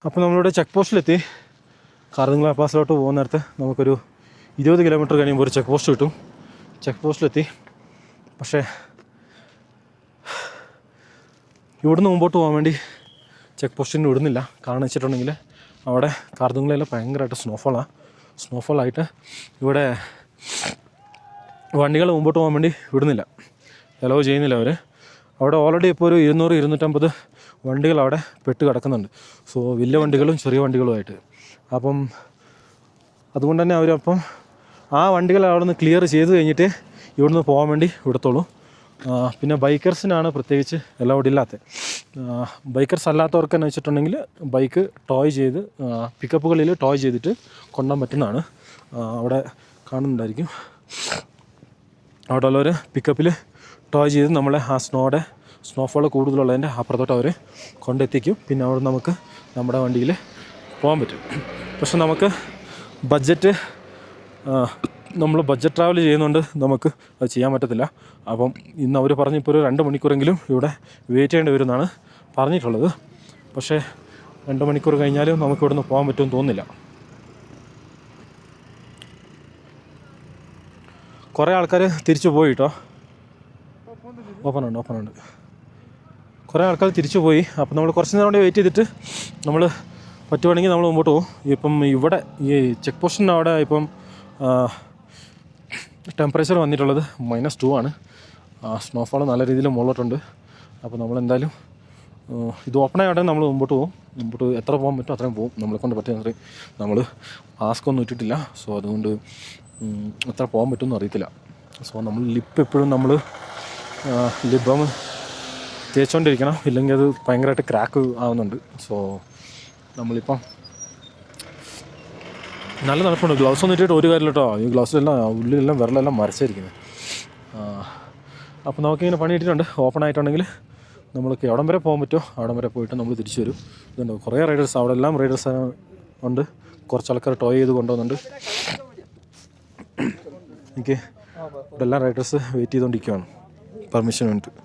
അപ്പോൾ നമ്മളിവിടെ ചെക്ക് പോസ്റ്റിലെത്തി. കാർദുങ്ല പാസിലോട്ട് പോകുന്ന നേരത്ത് നമുക്കൊരു 20 കിലോമീറ്റർ കഴിയുമ്പോൾ ഒരു ചെക്ക് പോസ്റ്റ് കിട്ടും. ചെക്ക് പോസ്റ്റിലെത്തി. പക്ഷേ ഇവിടുന്ന് മുമ്പോട്ട് പോകാൻ വേണ്ടി ചെക്ക് പോസ്റ്റിന് വിടുന്നില്ല. കാരണം വെച്ചിട്ടുണ്ടെങ്കിൽ അവിടെ കാർദുങ്ലയിൽ ഭയങ്കരമായിട്ട് സ്നോഫോളായിട്ട് ഇവിടെ വണ്ടികൾ മുമ്പോട്ട് പോകാൻ വേണ്ടി വിടുന്നില്ല, അലോ ചെയ്യുന്നില്ല അവർ. അവിടെ ഓൾറെഡി ഇപ്പോൾ ഒരു 200-250 വണ്ടികൾ അവിടെ പെട്ട് കിടക്കുന്നുണ്ട്. സോ വലിയ വണ്ടികളും ചെറിയ വണ്ടികളുമായിട്ട്. അപ്പം അതുകൊണ്ട് തന്നെ അവരപ്പം ആ വണ്ടികൾ അവിടെ നിന്ന് ക്ലിയർ ചെയ്ത് കഴിഞ്ഞിട്ട് ഇവിടുന്ന് പോകാൻ വേണ്ടി വിടത്തുള്ളൂ. പിന്നെ ബൈക്കേഴ്സിനാണ് പ്രത്യേകിച്ച് അലൗഡ് ഇല്ലാത്തത്. ബൈക്കേഴ്സ് അല്ലാത്തവർക്ക് എന്ന് വെച്ചിട്ടുണ്ടെങ്കിൽ ബൈക്ക് ടോയ് ചെയ്ത് പിക്കപ്പുകളിൽ ടോയ് ചെയ്തിട്ട് കൊണ്ടുപോകാൻ പറ്റുന്നതാണ്. അവിടെ കാണുന്നുണ്ടായിരിക്കും. അവിടെ ഉള്ളവർ പിക്കപ്പിൽ ടോയ് ചെയ്ത് നമ്മളെ ആ സ്നോഫോൾ കൂടുതലുള്ളതിൻ്റെ അപ്പുറത്തോട്ട് അവർ കൊണ്ടെത്തിക്കും. പിന്നെ അവിടെ നമുക്ക് നമ്മുടെ വണ്ടിയിൽ പോകാൻ പറ്റും. പക്ഷെ നമുക്ക് നമ്മൾ ബഡ്ജറ്റ് ട്രാവൽ ചെയ്യുന്നതുകൊണ്ട് നമുക്ക് അത് ചെയ്യാൻ പറ്റത്തില്ല. അപ്പം ഇന്ന് അവർ പറഞ്ഞിപ്പോൾ ഒരു 2 മണിക്കൂറെങ്കിലും ഇവിടെ വെയിറ്റ് ചെയ്യേണ്ടി വരുമെന്നാണ് പറഞ്ഞിട്ടുള്ളത്. പക്ഷേ 2 മണിക്കൂർ കഴിഞ്ഞാലും നമുക്ക് ഇവിടുന്ന് പോകാൻ പറ്റുമെന്ന് തോന്നുന്നില്ല. കുറേ ആൾക്കാർ തിരിച്ചു പോയി കേട്ടോ. ഓപ്പണുണ്ട്. കുറേ ആൾക്കാർ തിരിച്ചു പോയി. അപ്പം നമ്മൾ കുറച്ച് നേരം കൂടി വെയിറ്റ് ചെയ്തിട്ട് നമ്മൾ പറ്റുവാണെങ്കിൽ നമ്മൾ മുമ്പോട്ട് പോകും. ഇപ്പം ഇവിടെ ഈ ചെക്ക് പോസ്റ്റിൻ്റെ അവിടെ ഇപ്പം ടെമ്പറേച്ചർ വന്നിട്ടുള്ളത് -2 ആണ്. സ്നോഫോൾ നല്ല രീതിയിൽ മുകളിലോട്ടുണ്ട്. അപ്പോൾ നമ്മളെന്തായാലും ഇത് ഓപ്പണായിട്ട് നമ്മൾ മുമ്പോട്ട് എത്ര പോകാൻ പറ്റും അത്രയും പോകും. നമ്മളെക്കൊണ്ട് പറ്റുന്ന അത്രയും. നമ്മൾ മാസ്ക് ഒന്നും ഇട്ടിട്ടില്ല. സോ അതുകൊണ്ട് എത്ര പോകാൻ പറ്റുമെന്ന് അറിയത്തില്ല. സോ നമ്മൾ ലിപ്പ് എപ്പോഴും നമ്മൾ ലിപ് ബാം തേച്ചുകൊണ്ടിരിക്കണം, ഇല്ലെങ്കിൽ അത് ഭയങ്കരമായിട്ട് ക്രാക്ക് ആവുന്നുണ്ട്. സോ നമ്മളിപ്പം നല്ല തണുപ്പുണ്ട്. ഗ്ലൗസ് ഒന്നും ഇട്ടിട്ട് ഒരു കാര്യമില്ല കേട്ടോ. ഈ ഗ്ലൗസിലെല്ലാം ഉള്ളിലെല്ലാം വിരലെല്ലാം മരച്ചിരിക്കുന്നത്. അപ്പോൾ നമുക്കിങ്ങനെ പണി ഇട്ടിട്ടുണ്ട്. ഓപ്പൺ ആയിട്ടുണ്ടെങ്കിൽ നമ്മൾക്ക് എവിടം വരെ പോകാൻ പറ്റുമോ അവിടം വരെ പോയിട്ട് നമ്മൾ തിരിച്ചു വരും. ഇതുണ്ട് കുറേ റൈഡേഴ്സ്, അവിടെ എല്ലാം റൈഡേഴ്സ് ഉണ്ട്. കുറച്ച് ആൾക്കാർ ടോയ് ചെയ്ത് കൊണ്ടുവന്നുണ്ട്. എനിക്ക് ഇവിടെ എല്ലാം റൈഡേഴ്സ് വെയിറ്റ് ചെയ്തുകൊണ്ടിരിക്കുകയാണ് പെർമിഷന് വേണ്ടിയിട്ട്.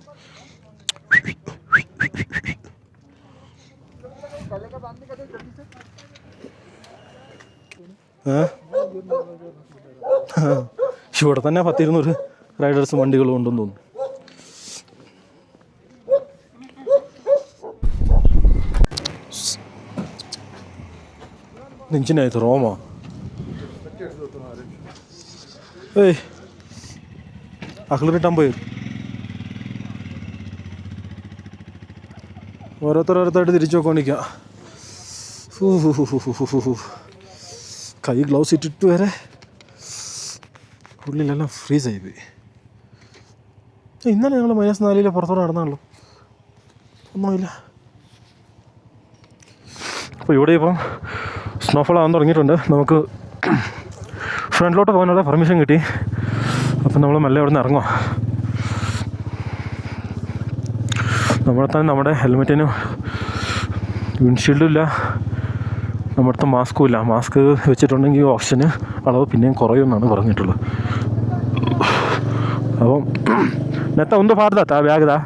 ഇവിടെ തന്നെ 10-200 റൈഡേഴ്സ് വണ്ടികളും ഉണ്ടെന്ന് തോന്നുന്നു. നെഞ്ചിനായത് റോമോ അക്ലറിട്ടാൻ പോയി. ഓരോരുത്തരായിട്ട് തിരിച്ചു നോക്കൊണ്ടിരിക്കുക. കൈ ഗ്ലൗസ് ഇട്ടിട്ട് വരെ ഉള്ളിലെല്ലാം ഫ്രീസായി പോയി. ഇന്നലെ ഞങ്ങൾ -4 പുറത്തോടെ നടന്നാണല്ലോ, ഒന്നുമില്ല. അപ്പോൾ ഇവിടെ ഇപ്പം സ്നോഫോൾ ആവാൻ തുടങ്ങിയിട്ടുണ്ട്. നമുക്ക് ഫ്രണ്ടിലോട്ട് പോകാനുള്ള പെർമിഷൻ കിട്ടി. അപ്പം നമ്മൾ മെല്ലെ അവിടെ നിന്ന് ഇറങ്ങുക. നമ്മളെ തന്നെ നമ്മുടെ ഹെൽമെറ്റിന് വിൻഷീൽഡും ഇല്ല, നമ്മുടെ അടുത്ത് മാസ്കും ഇല്ല. മാസ്ക് വെച്ചിട്ടുണ്ടെങ്കിൽ ഓക്സിജന് അളവ് പിന്നെയും കുറയുമെന്നാണ് പറഞ്ഞിട്ടുള്ളത്. അപ്പം നെത്ത ഒന്ന് പാടുതാ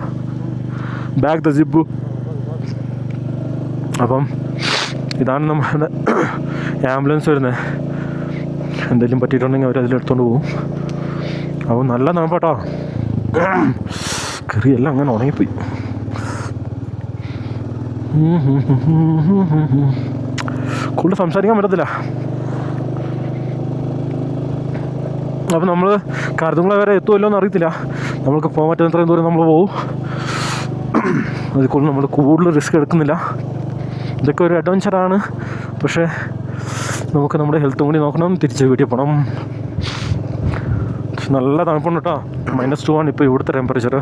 ബാഗ് ജിബു. അപ്പം ഇതാണ് നമ്മുടെ ആംബുലൻസ് വരുന്നത്. എന്തെങ്കിലും പറ്റിയിട്ടുണ്ടെങ്കിൽ അവരതിലെടുത്തോണ്ട് പോകും. അപ്പോൾ നല്ല തണുപ്പാട്ടോ. കറിയെല്ലാം അങ്ങനെ ഉണങ്ങിപ്പോയി. കൂടുതൽ സംസാരിക്കാൻ പറ്റത്തില്ല. അപ്പോൾ നമ്മൾ കാർദുങ്ല വരെ എത്തുമല്ലോ എന്ന് അറിയത്തില്ല. നമ്മൾക്ക് പോകാൻ പറ്റുന്നത്രയും ദൂരം നമ്മൾ പോകും. അതിൽ നമ്മൾ കൂടുതൽ റിസ്ക് എടുക്കുന്നില്ല. ഇതൊക്കെ ഒരു അഡ്വഞ്ചറാണ്. പക്ഷേ നമുക്ക് നമ്മുടെ ഹെൽത്തും കൂടി നോക്കണം, തിരിച്ച് വീട്ടിൽ പോകണം. നല്ല തണുപ്പുണ്ട് കേട്ടോ. -2 ആണ് ഇപ്പോൾ ഇവിടുത്തെ ടെമ്പറേച്ചർ.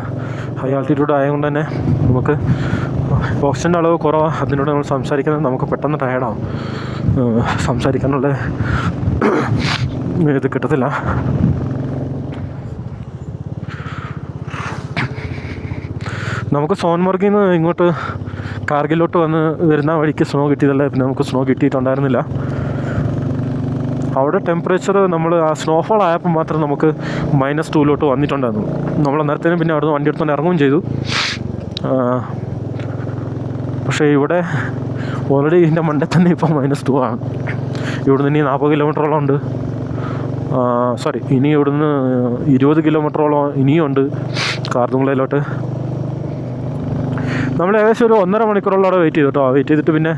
ഹൈ ആൾട്ടിറ്റ്യൂഡ് ആയതുകൊണ്ട് തന്നെ നമുക്ക് ഓക്സിജൻ്റെ അളവ് കുറവാണ്. അതിനോട് നമ്മൾ സംസാരിക്കുന്നത് നമുക്ക് പെട്ടെന്ന് ടയർഡാവും. സംസാരിക്കാനുള്ള ഇത് കിട്ടത്തില്ല. നമുക്ക് സോൻമർഗിൽ നിന്ന് ഇങ്ങോട്ട് കാർഗിലോട്ട് വരുന്ന വഴിക്ക് സ്നോ കിട്ടിയതല്ല. പിന്നെ നമുക്ക് സ്നോ കിട്ടിയിട്ടുണ്ടായിരുന്നില്ല. അവിടെ ടെമ്പറേച്ചർ നമ്മൾ ആ സ്നോഫോൾ ആയപ്പോൾ മാത്രം നമുക്ക് -2 വന്നിട്ടുണ്ടായിരുന്നു. നമ്മൾ അന്നേരത്തേനും പിന്നെ അവിടെ നിന്ന് വണ്ടി എടുത്തുകൊണ്ട് ഇറങ്ങുകയും ചെയ്തു. പക്ഷേ ഇവിടെ ഓൾറെഡി ഇതിൻ്റെ മണ്ടേ തന്നെ ഇപ്പം -2 ആണ്. ഇവിടുന്ന് ഇനി 40 കിലോമീറ്ററോളം ഉണ്ട്. സോറി, ഇനി ഇവിടുന്ന് 20 കിലോമീറ്ററോളം ഇനിയും ഉണ്ട് കാർത്തുമ്പളയിലോട്ട്. നമ്മൾ ഏകദേശം ഒരു 1.5 മണിക്കൂറോളം അവിടെ വെയിറ്റ് ചെയ്തു കേട്ടോ. വെയിറ്റ് ചെയ്തിട്ട് പിന്നെ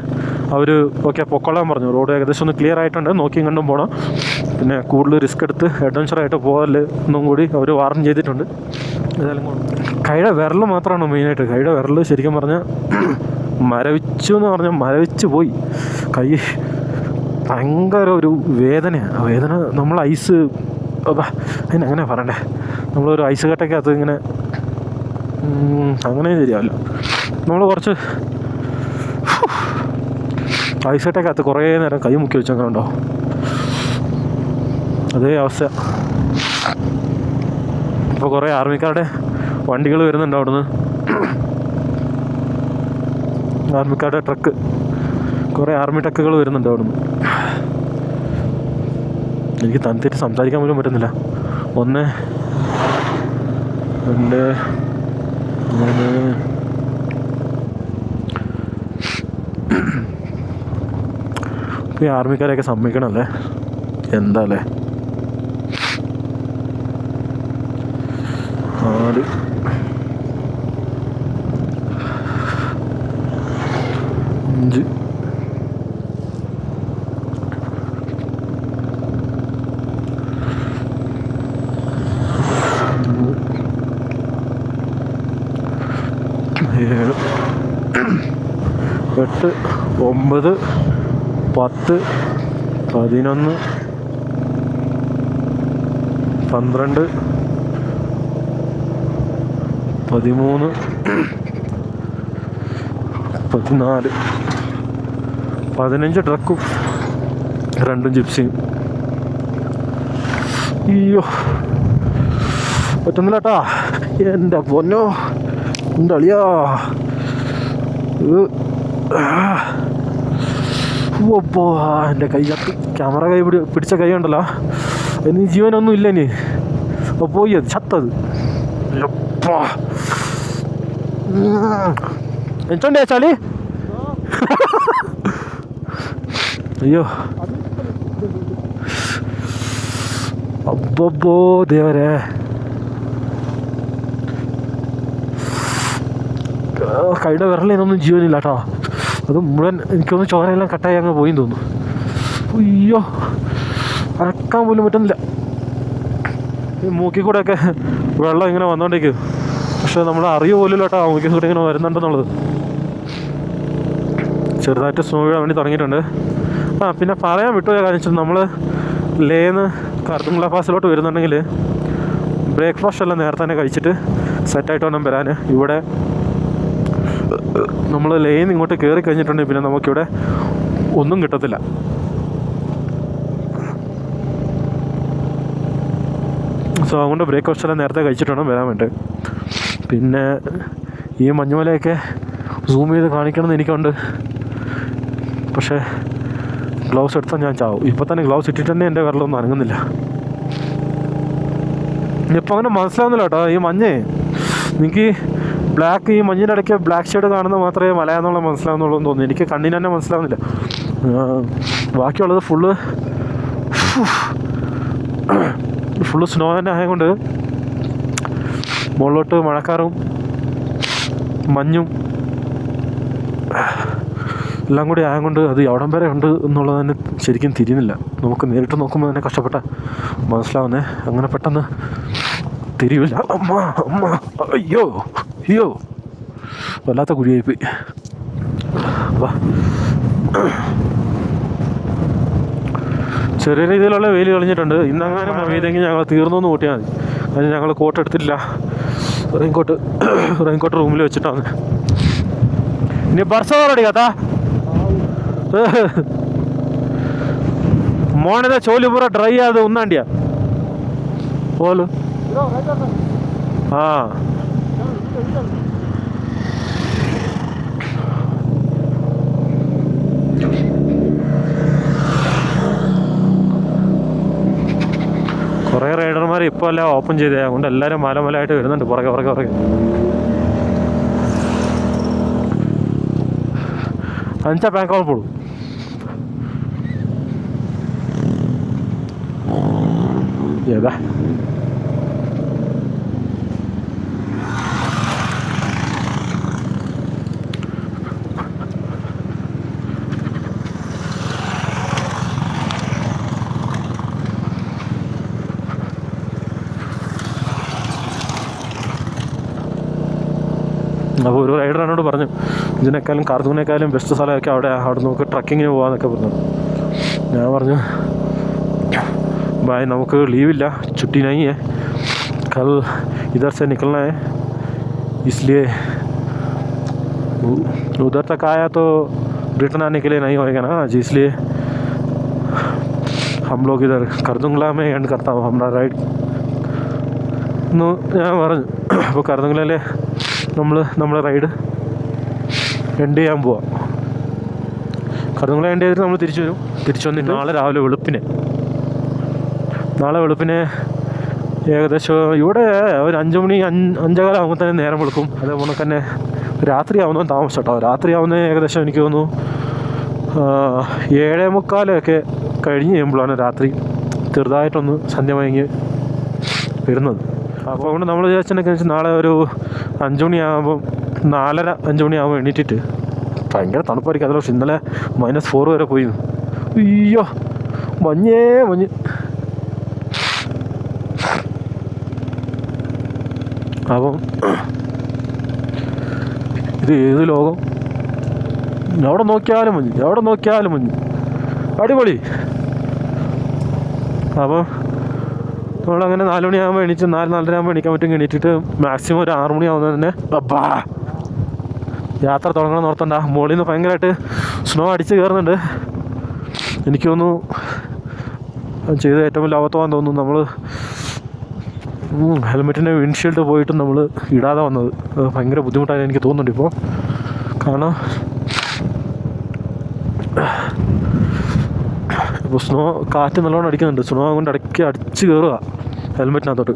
അവർ ഓക്കെ പൊക്കോളാൻ പറഞ്ഞു. റോഡ് ഏകദേശം ഒന്ന് ക്ലിയർ ആയിട്ടുണ്ട്, നോക്കിയും കണ്ടും പോകണം. പിന്നെ കൂടുതൽ റിസ്ക് എടുത്ത് അഡ്വഞ്ചറായിട്ട് പോകല് എന്നും കൂടി അവർ വാർൺ ചെയ്തിട്ടുണ്ട്. ഏതായാലും കൈയുടെ വിരൽ മാത്രമാണ് മെയിനായിട്ട്. കൈയുടെ വിരൽ ശരിക്കും പറഞ്ഞാൽ മരവിച്ചു എന്ന് പറഞ്ഞാൽ മരവിച്ച് പോയി. കൈ ഭയങ്കര ഒരു വേദനയാണ്. ആ വേദന നമ്മൾ ഐസ് അതിനെങ്ങനെ പറയണ്ടേ, നമ്മളൊരു ഐസ് കട്ടയ്ക്കകത്ത് ഇങ്ങനെ അങ്ങനെ ശരിയാവില്ല. നമ്മൾ കുറച്ച് ഐസ് കട്ടയ്ക്കകത്ത് കുറേ നേരം കൈ മുക്കി വെച്ചങ്ങനെ ഉണ്ടോ, അതേ അവസ്ഥ. ഇപ്പോൾ കുറേ ആർമിക്കാരുടെ വണ്ടികൾ വരുന്നുണ്ട് അവിടുന്ന്, ആർമിക്കാരുടെ ട്രക്ക്, കുറേ ആർമി ട്രക്കുകൾ വരുന്നുണ്ട് അവിടുന്ന്. എനിക്ക് തണുത്തിട്ട് സംസാരിക്കാൻ പോലും പറ്റുന്നില്ല. 1 2 3 ഈ ആർമിക്കാരെയൊക്കെ സമ്മതിക്കണമല്ലേ, എന്താ അല്ലേ. 4 5 7 8 9 10 11 12 13 14 15 ട്രക്കും 2 ജിപ്സിയും. അയ്യോ പറ്റുന്നില്ല കേട്ടാ, എൻ്റെ പൊന്നോ, എൻ്റെ അളിയാ. ഓപ്പോ എൻ്റെ കൈ കത്തി, ക്യാമറ കൈ പിടിച്ച കൈ ഉണ്ടല്ലോ, ഇനി ജീവനൊന്നും ഇല്ല ഇനി. അപ്പോൾ പോയി അത് ചത്തത്. എന്തുണ്ടേ ചളി, അയ്യോ അബ്ബോ ദേവരെ. കൈയുടെ വിരലിനൊന്നും ജീവനില്ല കേട്ടോ. അത് മുഴുവൻ എനിക്കൊന്ന് ചോരയെല്ലാം കട്ടായി അങ്ങ് പോയി തോന്നുന്നു. അയ്യോ അനക്കാൻ പോലും പറ്റുന്നില്ല. ഈ മൂക്കിൽ കൂടെയൊക്കെ വെള്ളം ഇങ്ങനെ വന്നുകൊണ്ടിരിക്കും, പക്ഷെ നമ്മൾ അറിയ പോലും കേട്ടോ മൂക്കിൽ കൂടെ ഇങ്ങനെ വരുന്നുണ്ടെന്നുള്ളത്. ചെറുതായിട്ട് സ്നോ വീഴാൻ വേണ്ടി തുടങ്ങിയിട്ടുണ്ട്. പിന്നെ പറയാൻ വിട്ടുപോയ കാര്യം വെച്ചാൽ നമ്മൾ ലേന്ന് കാർത്തുമ്പള പാസിലോട്ട് വരുന്നുണ്ടെങ്കിൽ ബ്രേക്ക്ഫാസ്റ്റ് എല്ലാം നേരത്തെ തന്നെ കഴിച്ചിട്ട് സെറ്റായിട്ട് വേണം വരാൻ. ഇവിടെ നമ്മൾ ലേന്ന് ഇങ്ങോട്ട് കയറി കഴിഞ്ഞിട്ടുണ്ടെങ്കിൽ പിന്നെ നമുക്കിവിടെ ഒന്നും കിട്ടത്തില്ല. സോ അതുകൊണ്ട് ബ്രേക്ക്ഫാസ്റ്റ് എല്ലാം നേരത്തെ കഴിച്ചിട്ട് വേണം വരാൻ വേണ്ടി. പിന്നെ ഈ മഞ്ഞുമലയൊക്കെ സൂം ചെയ്ത് കാണിക്കണമെന്ന് എനിക്കുണ്ട്, പക്ഷേ ഗ്ലൗസ് എടുത്താൽ ഞാൻ ചാവും. ഇപ്പോൾ തന്നെ ഗ്ലൗസ് ഇട്ടിട്ട് തന്നെ എൻ്റെ വിരലൊന്നും അനങ്ങുന്നില്ല. ഇപ്പം അങ്ങനെ മനസ്സിലാവുന്നില്ല കേട്ടോ. ഈ മഞ്ഞേ എനിക്ക് ബ്ലാക്ക്, ഈ മഞ്ഞിൻ്റെ ഇടയ്ക്ക് ബ്ലാക്ക് ഷെയ്ഡ് കാണുന്നത് മാത്രമേ മലയാന്നുള്ള മനസ്സിലാവുന്നുള്ളൂ എന്ന് തോന്നുന്നു. എനിക്ക് കണ്ണിന് തന്നെ മനസ്സിലാവുന്നില്ല. ബാക്കിയുള്ളത് ഫുള്ള് സ്നോ തന്നെ ആയതുകൊണ്ട് മുകളിലോട്ട് മഴക്കാറും മഞ്ഞും എല്ലാം കൂടി ആയതുകൊണ്ട് അത് എവിടം വരെ ഉണ്ട് എന്നുള്ളത് തന്നെ ശരിക്കും തിരിയുന്നില്ല. നമുക്ക് നേരിട്ട് നോക്കുമ്പോൾ തന്നെ കഷ്ടപ്പെട്ട മനസ്സിലാവുന്നേ, അങ്ങനെ പെട്ടെന്ന് തിരിയില്ല. അമ്മ അമ്മ അയ്യോ അയ്യോ വല്ലാത്ത കുഴിയായിപ്പോയി. വാ, ചെറിയ രീതിയിലുള്ള വെയിൽ കളിഞ്ഞിട്ടുണ്ട്. ഇന്നങ്ങനെ മഴയതെങ്കിൽ ഞങ്ങൾ തീർന്നൊന്ന് കൂട്ടിയാൽ മതി. അതിന് ഞങ്ങൾ കോട്ട് എടുത്തിട്ടില്ല, റെയിൻകോട്ട് റൂമിൽ വെച്ചിട്ടാണ്. ഇനി ബർസോറടി കഥാ മോണിത ചോലി പൂര ഡ്രൈ ആയത് ഒന്നാണ്ടിയാ പോലും. കുറേ റൈഡർമാർ ഇപ്പോൾ എല്ലാം ഓപ്പൺ ചെയ്തേ, അതുകൊണ്ട് എല്ലാവരും മലമലയായിട്ട് വരുന്നുണ്ട് പുറകെ. अंचा बैंक और पड़ू ये बा അപ്പോൾ ഒരു റൈഡർ എന്നോട് പറഞ്ഞു ഇതിനേക്കാളും കാർദൂങ്ങിനേക്കാളും ബെസ്റ്റ് സ്ഥലമൊക്കെ അവിടെ നമുക്ക് ട്രക്കിങ്ങിന് പോകാമെന്നൊക്കെ പറഞ്ഞു. ഞാൻ പറഞ്ഞു भाई നമുക്ക് लीव छुट्टी नहीं है, कल इधर से निकलना है, इसलिए उधर तक आया तो रिटर्न आने के लिए नहीं होएगा ना आज, इसलिए हम लोग इधर करदुंगला में एंड करता हूँ हमारा राइड. ഞാൻ പറഞ്ഞു അപ്പോൾ കർദുംഗ്ലയിൽ നമ്മുടെ റൈഡ് എൻഡ് ചെയ്യാൻ പോവാം. കർദുംഗ്ല എൻഡ് ചെയ്തിട്ട് നമ്മൾ തിരിച്ചു വന്നിട്ട് നാളെ വെളുപ്പിനെ ഏകദേശം ഇവിടെ ഒരു 5 മണി 5:15 ആകുമ്പോൾ തന്നെ നേരം വെളുക്കും. അതേപോലെ തന്നെ രാത്രി ആവുന്നതും താമസം കേട്ടോ. രാത്രി ആവുന്നത് ഏകദേശം എനിക്ക് തോന്നുന്നു 7:45 കഴിഞ്ഞ് കഴിയുമ്പോഴാണ് രാത്രി ചെറുതായിട്ടൊന്ന് സന്ധ്യ മയങ്ങി വരുന്നത്. അപ്പോൾ അതുകൊണ്ട് നമ്മൾ വിചാരിച്ചിട്ടുണ്ടെങ്കിൽ നാളെ ഒരു 5 മണിയാകുമ്പം 4:30-5 മണിയാകുമ്പോൾ എണീറ്റിട്ട് ഭയങ്കര തണുപ്പായിരിക്കും. അതല്ല, പക്ഷെ ഇന്നലെ -4 വരെ പോയി. അയ്യോ മഞ്ഞ്. അപ്പം ഇത് ഏത് ലോകം, എവിടെ നോക്കിയാലും മഞ്ഞ് അടിപൊളി. അപ്പോൾ നമ്മളങ്ങനെ 4 മണിയാകുമ്പോൾ എണീച്ച് 4-4:30 ആകുമ്പോൾ എണീക്കാൻ പറ്റും. എണീറ്റിട്ട് മാക്സിമം ഒരു 6 മണിയാവുന്നത് തന്നെ യാത്ര തുടങ്ങണം ഓർത്തണ്ട. മുകളിൽ നിന്ന് ഭയങ്കരമായിട്ട് സ്നോ അടിച്ച് കയറുന്നുണ്ട്. എനിക്ക് തോന്നുന്നു ചെയ്ത ഏറ്റവും വലിയ അബദ്ധമാണെന്ന് തോന്നുന്നു നമ്മൾ ഹെൽമെറ്റിൻ്റെ വിൻഷീൽഡ് പോയിട്ട് നമ്മൾ ഇടാതെ വന്നത്. ഭയങ്കര ബുദ്ധിമുട്ടായി എനിക്ക് തോന്നുന്നുണ്ട് ഇപ്പോൾ. കാരണം ഇപ്പോൾ കാറ്റ് നല്ലോണം അടിക്കുന്നുണ്ട്. സ്നോ കൊണ്ട് അടിച്ച് കയറുക ഹെൽമെറ്റിനകത്തോട്ട്.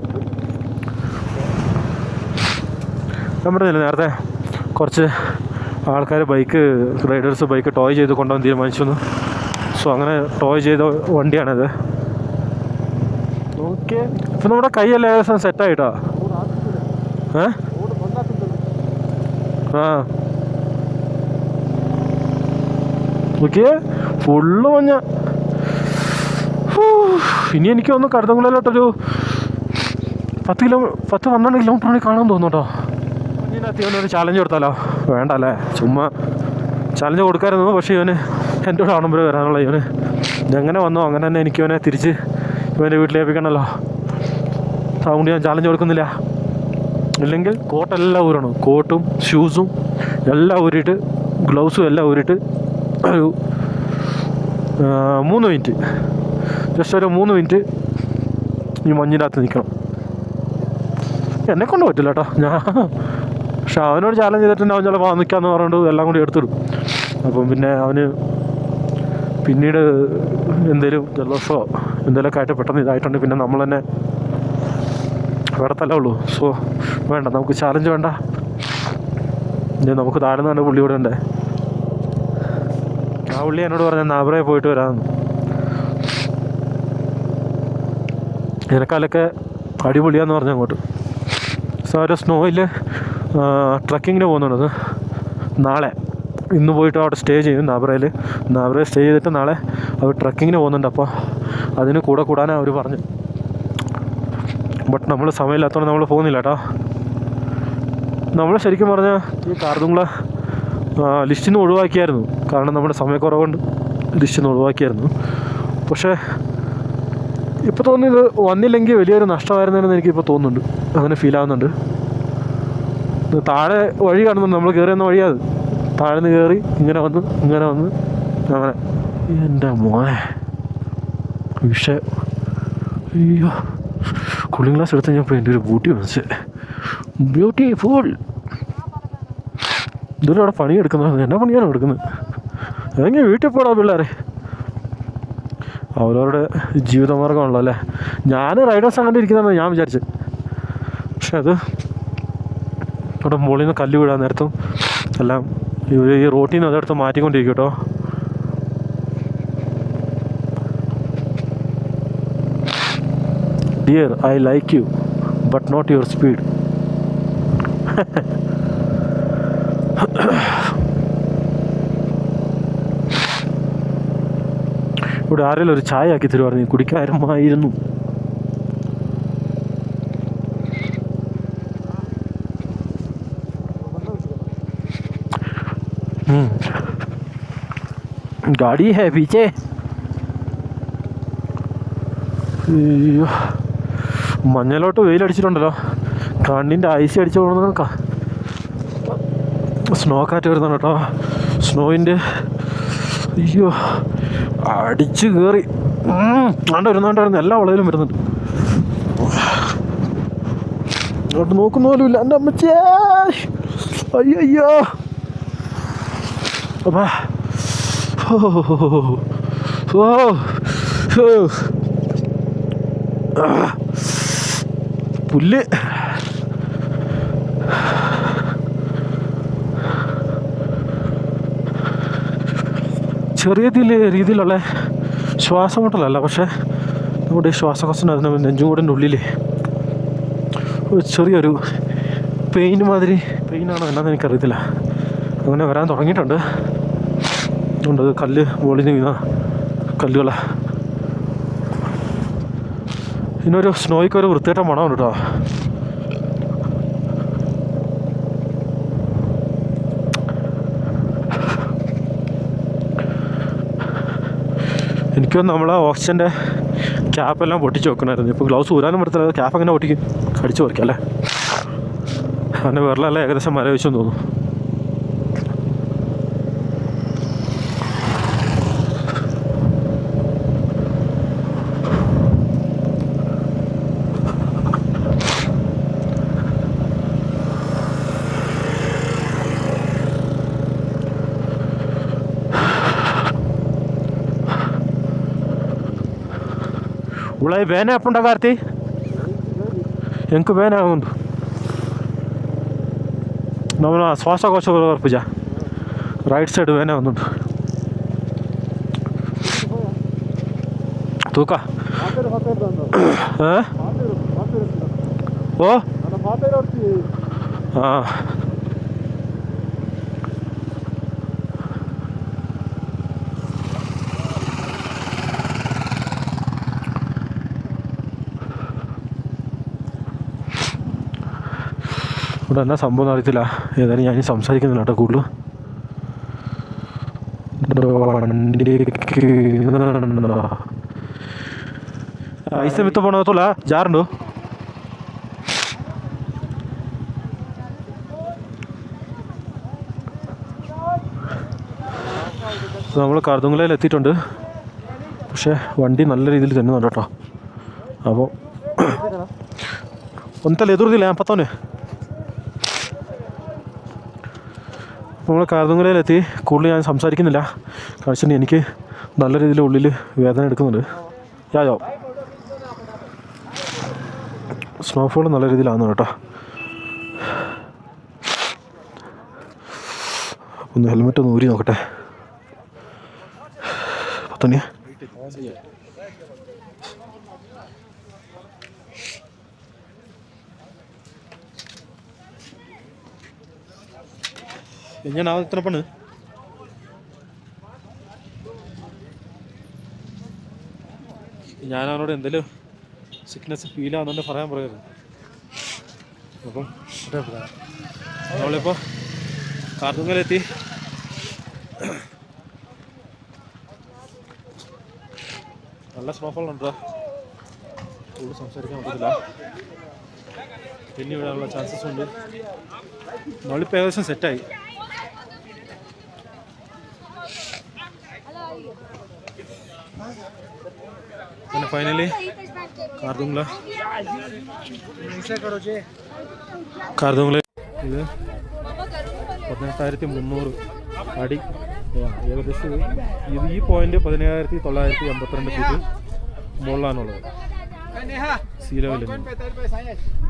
നമ്മുടെ നേരത്തെ കുറച്ച് ആൾക്കാർ റൈഡേഴ്സ് ബൈക്ക് ടോയ് ചെയ്ത് കൊണ്ടുപോകാൻ തീരുമാനിച്ചു. സോ അങ്ങനെ ടോയ് ചെയ്ത വണ്ടിയാണിത്. ഓക്കെ, ഇപ്പം നമ്മുടെ കൈയെല്ലാം ഏകദേശം സെറ്റായിട്ടാ. ഓക്കെ, ഫുള്ള് മഞ്ഞ. ഇനി എനിക്ക് ഒന്ന് കടത്തങ്കുളയിലോട്ടൊരു 10-12 കിലോമീറ്റർ കാണാൻ തോന്നുന്നു കേട്ടോ. ഇതിനകത്ത് ഇവനൊരു ചാലഞ്ച് കൊടുത്താലോ? വേണ്ട അല്ലേ, ചുമ്മാ ചാലഞ്ച് കൊടുക്കാമായിരുന്നു. പക്ഷേ ഇവന് എൻ്റെ കൂടെ കാണുമ്പോൾ വരാനുള്ള ഇവന് എങ്ങനെ വന്നോ അങ്ങനെ തന്നെ എനിക്ക് ഇവനെ തിരിച്ച് ഇവൻ്റെ വീട്ടിലേപ്പിക്കണമല്ലോ. അതുകൊണ്ട് ഞാൻ ചാലഞ്ച് കൊടുക്കുന്നില്ല. ഇല്ലെങ്കിൽ കോട്ടെല്ലാം ഊരണം. കോട്ടും ഷൂസും എല്ലാം ഊരിയിട്ട് ഗ്ലൗസും എല്ലാം ഊരിയിട്ട് ഒരു 3 മിനിറ്റ്, ജസ്റ്റ് ഒരു 3 മിനിറ്റ് ഈ മഞ്ഞിനകത്ത് നിൽക്കണം. എന്നെക്കൊണ്ട് പറ്റില്ല കേട്ടോ. പക്ഷെ അവനോട് ചാലഞ്ച് ചെയ്തിട്ടുണ്ട്. അവൻ ചിലപ്പോൾ നിൽക്കാമെന്ന് പറഞ്ഞിട്ട് എല്ലാം കൂടി എടുത്തിടും. അപ്പം പിന്നെ അവന് പിന്നീട് എന്തെങ്കിലും ജലദോഷമോ എന്തെങ്കിലുമൊക്കെ ആയിട്ട് പെട്ടെന്ന് ഇതായിട്ടുണ്ട് പിന്നെ നമ്മൾ തന്നെ വേടത്തല്ലേ ഉള്ളൂ. സോ വേണ്ട, നമുക്ക് ചാലഞ്ച് വേണ്ട. നമുക്ക് താഴെ നിന്ന് പുള്ളി ഇവിടെ ഉണ്ട്. ആ പുള്ളി എന്നോട് പറഞ്ഞ നാബ്രയെ പോയിട്ട് വരാമെന്ന്. നിനക്കാലൊക്കെ അടിപൊളിയാന്ന് പറഞ്ഞു അങ്ങോട്ട്. സോ ഒരു സ്നോയിൽ ട്രക്കിങ്ങിന് പോകുന്നുണ്ട് നാളെ. ഇന്ന് പോയിട്ട് അവിടെ സ്റ്റേ ചെയ്യും നാബ്രയിൽ സ്റ്റേ ചെയ്തിട്ട് നാളെ അവർ ട്രക്കിങ്ങിന് പോകുന്നുണ്ട്. അപ്പോൾ അതിന് കൂടാനാണ് അവർ പറഞ്ഞു. ബട്ട് നമ്മൾ സമയമില്ലാത്തതുകൊണ്ട് നമ്മൾ പോകുന്നില്ല കേട്ടോ. നമ്മൾ ശരിക്കും പറഞ്ഞാൽ ഈ കാർദുംഗ്ല ലിസ്റ്റിൽ നിന്ന് ഒഴിവാക്കിയായിരുന്നു. കാരണം നമ്മുടെ സമയക്കുറവുകൊണ്ട് ലിസ്റ്റിൽ നിന്ന് ഒഴിവാക്കിയായിരുന്നു. പക്ഷേ ഇപ്പോൾ തോന്നുന്നത് വന്നില്ലെങ്കിൽ വലിയൊരു നഷ്ടമായിരുന്നെന്ന് എനിക്കിപ്പോൾ തോന്നുന്നുണ്ട്. അങ്ങനെ ഫീൽ ആവുന്നുണ്ട്. താഴെ വഴി കാണുന്നുണ്ട്, നമ്മൾ കയറിയെന്ന വഴിയാത്. താഴെ നിന്ന് കയറി ഇങ്ങനെ വന്ന് അങ്ങനെ. എൻ്റെ മോനെ വിഷയം. അയ്യോ, കൂളിംഗ് ഗ്ലാസ് എടുത്ത് കഴിഞ്ഞപ്പോൾ എൻ്റെ ഒരു ബ്യൂട്ടിഫുൾ. ഇതൊരു അവിടെ പണിയെടുക്കുന്നത് എന്നാ പണിയാണ് എടുക്കുന്നത്? എങ്ങനെ വീട്ടിൽ പോടാ പിള്ളേരെ. അവരവരുടെ ജീവിതമാർഗ്ഗമാണല്ലോ അല്ലേ. ഞാൻ റൈഡേഴ്സ് അങ്ങനെ ഇരിക്കുന്നതാണ് ഞാൻ വിചാരിച്ചത്. പക്ഷെ അത് അവിടെ മുകളിൽ നിന്ന് കല്ല് വീഴാൻ നേരത്തും എല്ലാം ഇവർ ഈ റോട്ടിൽ നിന്ന് അതെടുത്ത് മാറ്റിക്കൊണ്ടിരിക്കും കേട്ടോ. Dear, I like you but not your speed. ഇവിടെ ആരെങ്കിലും ഒരു ചായ ആക്കി തരുമായിരുന്നു, കുടിക്കാരമായിരുന്നു. गाड़ी है पीछे. അയ്യോ, മഞ്ഞലോട്ട് വെയിലടിച്ചിട്ടുണ്ടല്ലോ, കണ്ണിൻ്റെ ഐസ് അടിച്ചു പോകുന്ന സ്നോ കാറ്റ് വരുന്നുണ്ട് കേട്ടോ. സ്നോയിൻ്റെ അയ്യോ അടിച്ച് കയറി വരുന്നുണ്ടായിരുന്നു, എല്ലാ വളവിലും വരുന്നുണ്ട്. അങ്ങോട്ട് നോക്കുന്ന പോലും ഇല്ല എൻ്റെ അമ്മച്ചേ. അയ്യോ അപ്പാ, പുല്ല്. ചെറിയ രീതിയിലുള്ള ശ്വാസം മുട്ടലല്ല, പക്ഷേ നമ്മുടെ ശ്വാസകോശം അതിന് നെഞ്ചുകൂടിൻ്റെ ഉള്ളിൽ ഒരു ചെറിയൊരു പെയിൻ മാതിരി. പെയിനാണോ എന്നാന്ന് എനിക്കറിയത്തില്ല, അങ്ങനെ വരാൻ തുടങ്ങിയിട്ടുണ്ട്. അതുകൊണ്ട് കല്ല് മുകളിൽ നിന്ന് വീണ കല്ലുകളാണ്. ഇതിനൊരു സ്നോയ്ക്കൊരു വൃത്തിയായിട്ട മണമുണ്ട് കേട്ടോ. എനിക്കൊന്ന് നമ്മളെ ഓക്സിജൻ്റെ ക്യാപ്പെല്ലാം പൊട്ടിച്ച് വെക്കണമായിരുന്നു. ഇപ്പോൾ ഗ്ലൗസ് ഊരാനും പറ്റത്തില്ല, ക്യാപ്പ് അങ്ങനെ പൊട്ടിക്കും, കടിച്ചു പറിക്കാം അല്ലേ. അങ്ങനെ വിരലെല്ലാം ഏകദേശം മരവിച്ചെന്ന് തോന്നുന്നു. ಉಳಾಯಿ ಬೇನೆ ಹಾಕೊಂಡಾಗ ಆರ್ತಿ ಎಂಕು ಬೇನೆ ಆಗೊಂದು ನಮ್ಮ ಶ್ವಾಸಕೋಶ ಪೂಜಾ ರೈಟ್ ಸೈಡ್ ಬೇನೆ ಒಂದುಂಟು ತೂಕ. ಓ ಹಾಂ, ഇവിടെ എന്നാ സംഭവം അറിയത്തില്ല. ഏതായാലും ഞാൻ സംസാരിക്കുന്നില്ല കേട്ടോ കൂടുതൽ. ഐസ് മിത്ത് പോണത്തോല ജാറുണ്ടോ? നമ്മൾ കാർദുങ്ങലയിൽ എത്തിയിട്ടുണ്ട്, പക്ഷേ വണ്ടി നല്ല രീതിയിൽ തന്നുന്നുണ്ട് കേട്ടോ. അപ്പോൾ ഒന്നല്ല എതിർത്തില്ല ഞാൻ പത്തോന്. നമ്മൾ കാർദുങ്ങലയിലെത്തി. കൂടുതൽ ഞാൻ സംസാരിക്കുന്നില്ല, കാരണം എനിക്ക് നല്ല രീതിയിൽ ഉള്ളിൽ വേദന എടുക്കുന്നുണ്ട്. യായോ സ്നോഫോൾ നല്ല രീതിയിലാവുന്നു കേട്ടോ. ഒന്ന് ഹെൽമെറ്റ് ഒന്ന് ഊരി നോക്കട്ടെ. പത്തനിയ ഞാൻ ഇത്ര പണ് ഞാൻ അവനോട് എന്തെങ്കിലും സിക്നെസ് ഫീൽ ആവുന്നുണ്ട് പറയാൻ പറയരുത്. അപ്പം നമ്മളിപ്പോൾ കാർദുങ്ങലെത്തി. നല്ല സ്നോഫോൾ ഉണ്ടോ, കൂടുതൽ സംസാരിക്കാൻ പറ്റത്തില്ല. പിന്നെ വിടാനുള്ള ചാൻസസ് ഉണ്ട്. നമ്മളിപ്പോൾ ഏകദേശം സെറ്റായി. പിന്നെ ഫൈനലി കാർദുങ്ങല ഇത് 18,300 അടി ഏകദേശം. ഇത് ഈ പോയിന്റ് 17,982 ഫീറ്റ് മുകളിലാണുള്ളത് സീ ലെവലിൽ.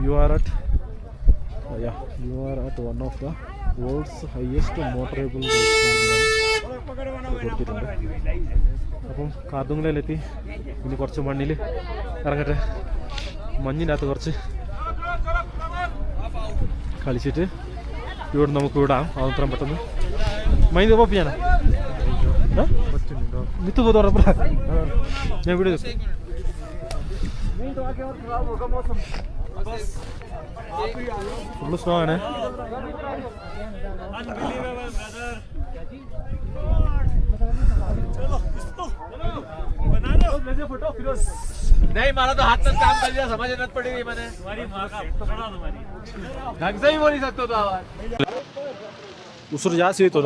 You are at one of the world's highest motorable കൊടുത്തിട്ടുണ്ട്. അപ്പം കാർദുങ്ങിലെത്തി ഇനി കുറച്ച് മണ്ണിൽ ഇറങ്ങട്ടെ. മഞ്ഞിൻ്റെ അകത്ത് കുറച്ച് കളിച്ചിട്ട് ഇവിടെ നമുക്ക് വിടാം. അത്രയും പെട്ടെന്ന് മൈൻഡ് പോപ്പിയാണ് മിത്ത് പോയി ഉറപ്പില്ല. ഞാൻ വീഡിയോ ഫുള്ള് സ്ലോ ആണ്. नहीं मारा तो हाथ में काम कर लिया, समझ नहीं पड़ेगी मैंने ढंग से ही बोल नहीं सकते तो आवाज उसर जा से तो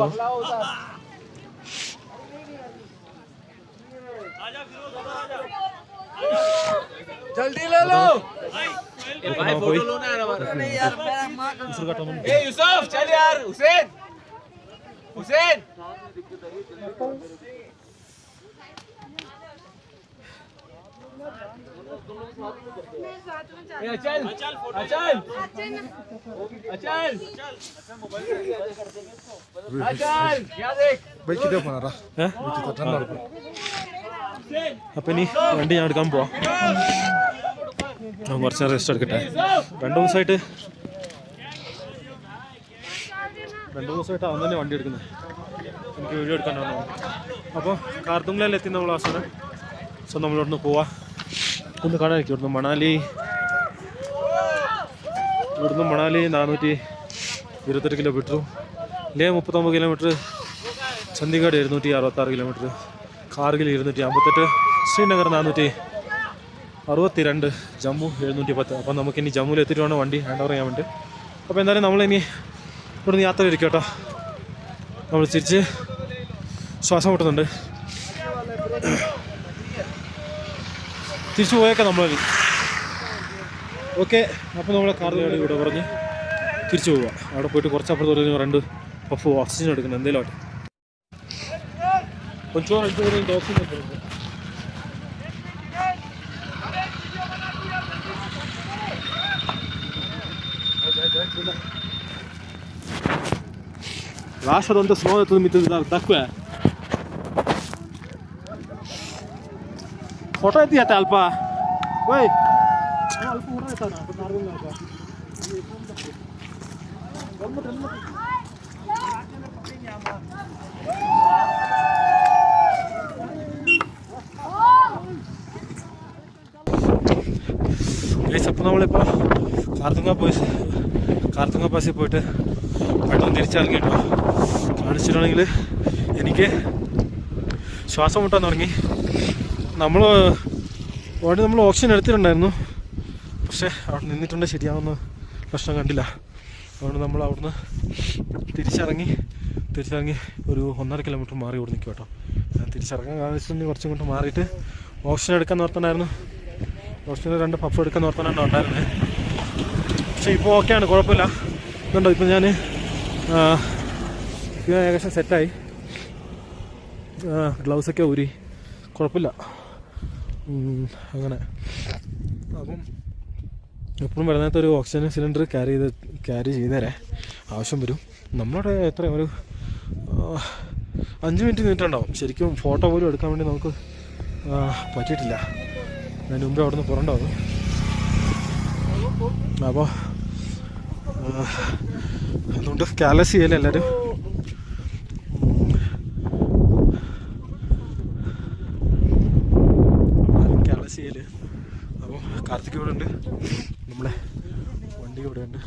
जल्दी ले लो भाई, फोटो लो ना हमारा। नहीं यार उसर का टोन ए यूसुफ चल यार, हुसैन हुसैन अचल अचल अचल अचल अचल क्या देख भाई किधर बना रहा है. അപ്പം ഇനി വണ്ടി ഞാൻ എടുക്കാൻ പോവാം. കുറച്ച് റെസ്റ്റ് എടുക്കട്ടെ. 2 ദിവസമായിട്ട് അവൻ തന്നെ വണ്ടി എടുക്കുന്നത്. എനിക്ക് വീഡിയോ എടുക്കാനാണ്. അപ്പോൾ കാർത്തുങ്ങിലെല്ലാം എത്തി നമ്മൾ അവസാനം. സോ നമ്മളിവിടുന്ന് പോവാം. ഒന്ന് കാണാനിരിക്കും. ഇവിടുന്ന് മണാലി 428 കിലോമീറ്ററും ലേ 39 കിലോമീറ്റർ, ചണ്ഡീഗഡ് 266 കിലോമീറ്റർ, കാർഗിൽ 258, ശ്രീനഗർ 462, ജമ്മു 710. അപ്പം നമുക്കിനി ജമ്മുവിൽ എത്തിയിട്ട് വേണം വണ്ടി ഹാൻഡ് ഓവർ ചെയ്യാൻ വേണ്ടി. അപ്പോൾ എന്തായാലും നമ്മളിനി ഇവിടുന്ന് യാത്ര ഇരിക്കും കേട്ടോ. നമ്മൾ തിരിച്ച് ശ്വാസം മുട്ടുന്നുണ്ട്. തിരിച്ചു പോയേക്കാം നമ്മളിനി. ഓക്കെ, അപ്പോൾ നമ്മളെ കാർഗിലോട് ഇവിടെ പറഞ്ഞ് തിരിച്ചു പോവുക. അവിടെ പോയിട്ട് കുറച്ചപ്പുറത്ത് 2 പഫ് ഓക്സിജൻ എടുക്കണം എന്തെങ്കിലും ആട്ടെ. కొంచెం ഓക്സിജൻ എടുക്കണം. lascia tanto snow tu mi da qua photo येते आता अल्पा वय अल्प फोटो येतात ना आपण मार्गून लावतो. അപ്പോൾ നമ്മളിപ്പോൾ കാർത്തുങ്ങ പാസിൽ പോയിട്ട് പെട്ടെന്ന് തിരിച്ചിറങ്ങി കേട്ടോ. കാണിച്ചിട്ടുണ്ടെങ്കിൽ എനിക്ക് ശ്വാസം മുട്ടാൻ തുടങ്ങി. നമ്മൾ ഓക്സിജൻ എടുത്തിട്ടുണ്ടായിരുന്നു, പക്ഷേ അവിടെ നിന്നിട്ടുണ്ടെങ്കിൽ ശരിയാവുന്ന പ്രശ്നം കണ്ടില്ല. അതുകൊണ്ട് നമ്മൾ അവിടുന്ന് തിരിച്ചിറങ്ങി ഒരു 1.5 കിലോമീറ്റർ മാറി ഇവിടെ നിൽക്കും കേട്ടോ. തിരിച്ചിറങ്ങാൻ കാണിച്ചിട്ടുണ്ടെങ്കിൽ കുറച്ചും കൊണ്ട് മാറിയിട്ട് ഓക്സിജൻ എടുക്കാൻ നിർത്തണമായിരുന്നു. ഓക്സിജൻ 2 പഫ് എടുക്കാൻ നിർത്താനാണ് ഉണ്ടായിരുന്നത്. പക്ഷേ ഇപ്പോൾ ഓക്കെയാണ്, കുഴപ്പമില്ല. ഇതുണ്ടോ ഇപ്പം ഞാൻ ഏകദേശം സെറ്റായി. ഗ്ലൗസൊക്കെ ഊരി, കുഴപ്പമില്ല. അങ്ങനെ അപ്പം എപ്പോഴും വരുന്നേരത്തെ ഒരു ഓക്സിജൻ സിലിണ്ടർ ക്യാരി ചെയ്തേരെ ആവശ്യം വരും. നമ്മളുടെ എത്ര ഒരു 5 മിനിറ്റ് നിന്നിട്ടുണ്ടാവും. ശരിക്കും ഫോട്ടോ പോലും എടുക്കാൻ വേണ്ടി നമുക്ക് പറ്റിയിട്ടില്ല. അതിന് മുമ്പേ അവിടെ നിന്ന് പുറണ്ടാവും. അപ്പോൾ അതുകൊണ്ട് കാലസ് ചെയ്യല്ലേ എല്ലാവരും. കാലസ് ചെയ്യല്. അപ്പോൾ കാർത്തിക് ഇവിടെ ഉണ്ട്, നമ്മളെ വണ്ടി ഇവിടെ ഉണ്ട്.